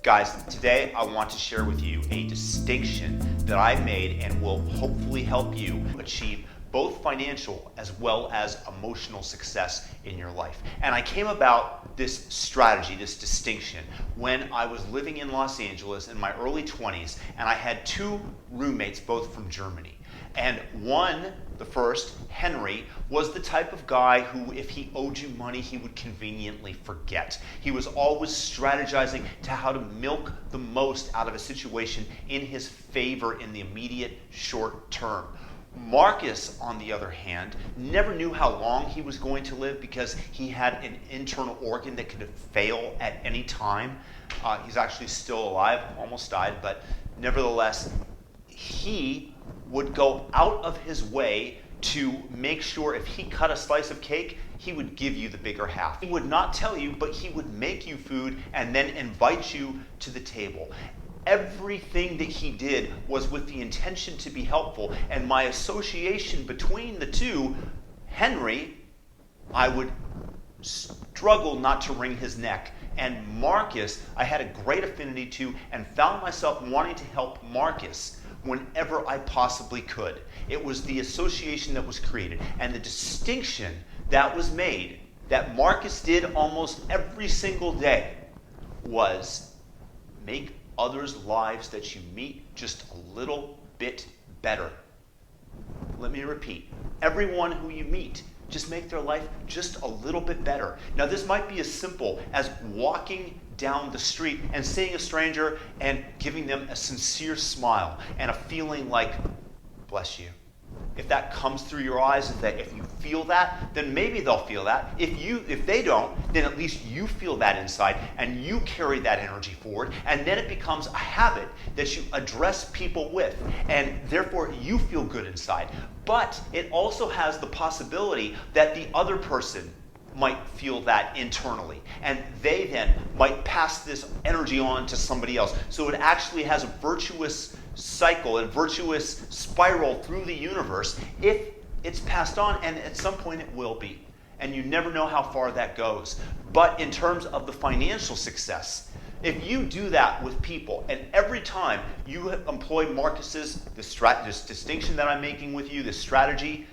Guys, today I want to share with you a distinction that I made and will hopefully help you achieve both financial as well as emotional success in your life. And I came about this strategy, this distinction, when I was living in Los Angeles in my early 20s, and I had two roommates, both from Germany. And one, the first, Henry, was the type of guy who, if he owed you money, he would conveniently forget. He was always strategizing to how to milk the most out of a situation in his favor in the immediate short term. Marcus, on the other hand, never knew how long he was going to live because he had an internal organ that could fail at any time. He's actually still alive, almost died, but nevertheless, he would go out of his way to make sure if he cut a slice of cake, he would give you the bigger half. He would not tell you, but he would make you food and then invite you to the table. Everything that he did was with the intention to be helpful, and my association between the two, Henry, I would struggle not to wring his neck, and Marcus, I had a great affinity to and found myself wanting to help Marcus whenever I possibly could. It was the association that was created, and the distinction that was made that Marcus did almost every single day was make others' lives that you meet just a little bit better. Let me repeat. Everyone who you meet, just make their life just a little bit better. Now, this might be as simple as walking down the street and seeing a stranger and giving them a sincere smile and a feeling like, bless you. If that comes through your eyes, if you feel that, then maybe they'll feel that. If they don't, then at least you feel that inside and you carry that energy forward, and then it becomes a habit that you address people with, and therefore you feel good inside. But it also has the possibility that the other person might feel that internally, and they then might pass this energy on to somebody else. So it actually has a virtuous cycle, a virtuous spiral through the universe if it's passed on, and at some point it will be. And you never know how far that goes. But in terms of the financial success, if you do that with people, and every time you employ Marcus's, this distinction that I'm making with you, this strategy,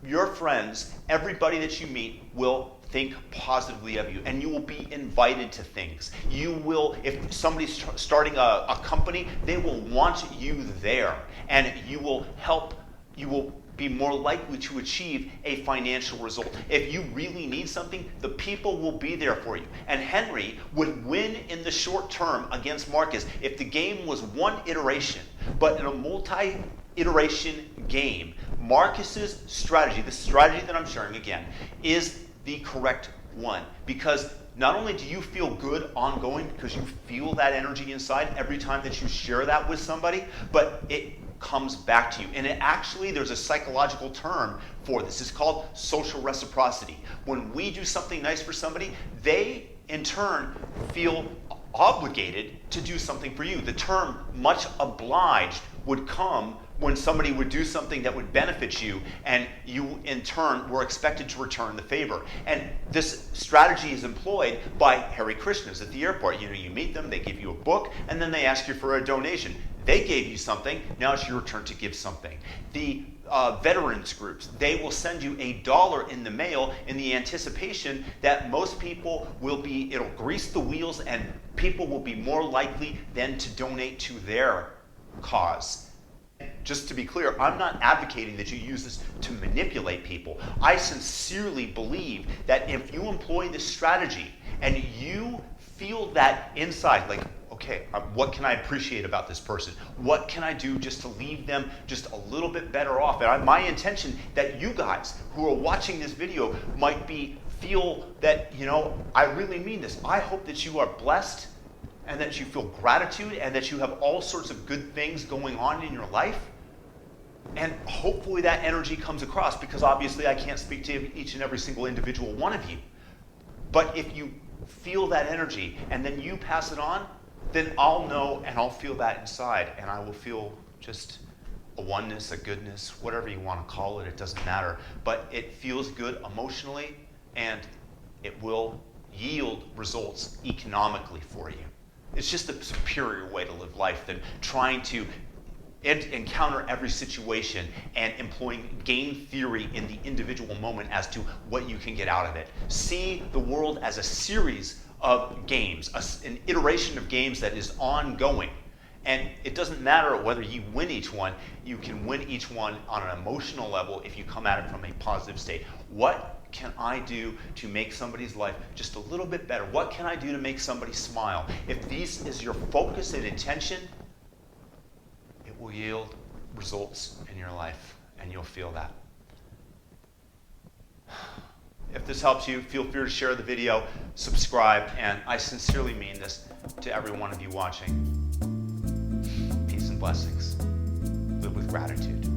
your friends, everybody that you meet will think positively of you, and you will be invited to things. You will, if somebody's starting a company, they will want you there, and you will be more likely to achieve a financial result. If you really need something, the people will be there for you. And Henry would win in the short term against Marcus if the game was one iteration, but in a multi-iteration game, Marcus's strategy, the strategy that I'm sharing again, is the correct one, because not only do you feel good ongoing because you feel that energy inside every time that you share that with somebody, but it comes back to you. And it actually, there's a psychological term for this. It's called social reciprocity. When we do something nice for somebody, they in turn feel obligated to do something for you. The term much obliged would come when somebody would do something that would benefit you, and you in turn were expected to return the favor. And this strategy is employed by Hare Krishnas at the airport. You meet them, they give you a book, and then they ask you for a donation. They gave you something, now it's your turn to give something. The veterans groups, they will send you $1 in the mail in the anticipation that most people it'll grease the wheels, and people will be more likely then to donate to their cause. Just to be clear, I'm not advocating that you use this to manipulate people. I sincerely believe that if you employ this strategy and you feel that inside, like, okay, what can I appreciate about this person? What can I do just to leave them just a little bit better off? And my intention that you guys who are watching this video might feel that, I really mean this. I hope that you are blessed and that you feel gratitude and that you have all sorts of good things going on in your life. And hopefully that energy comes across, because obviously I can't speak to each and every single individual one of you. But if you feel that energy and then you pass it on, then I'll know and I'll feel that inside, and I will feel just a oneness, a goodness, whatever you want to call it, it doesn't matter. But it feels good emotionally, and it will yield results economically for you. It's just a superior way to live life than trying to encounter every situation and employing game theory in the individual moment as to what you can get out of it. See the world as a series of games, an iteration of games that is ongoing. And it doesn't matter whether you win each one, you can win each one on an emotional level if you come at it from a positive state. What can I do to make somebody's life just a little bit better? What can I do to make somebody smile? If this is your focus and intention, it will yield results in your life, and you'll feel that. If this helps you, feel free to share the video, subscribe, and I sincerely mean this to every one of you watching. Peace and blessings. Live with gratitude.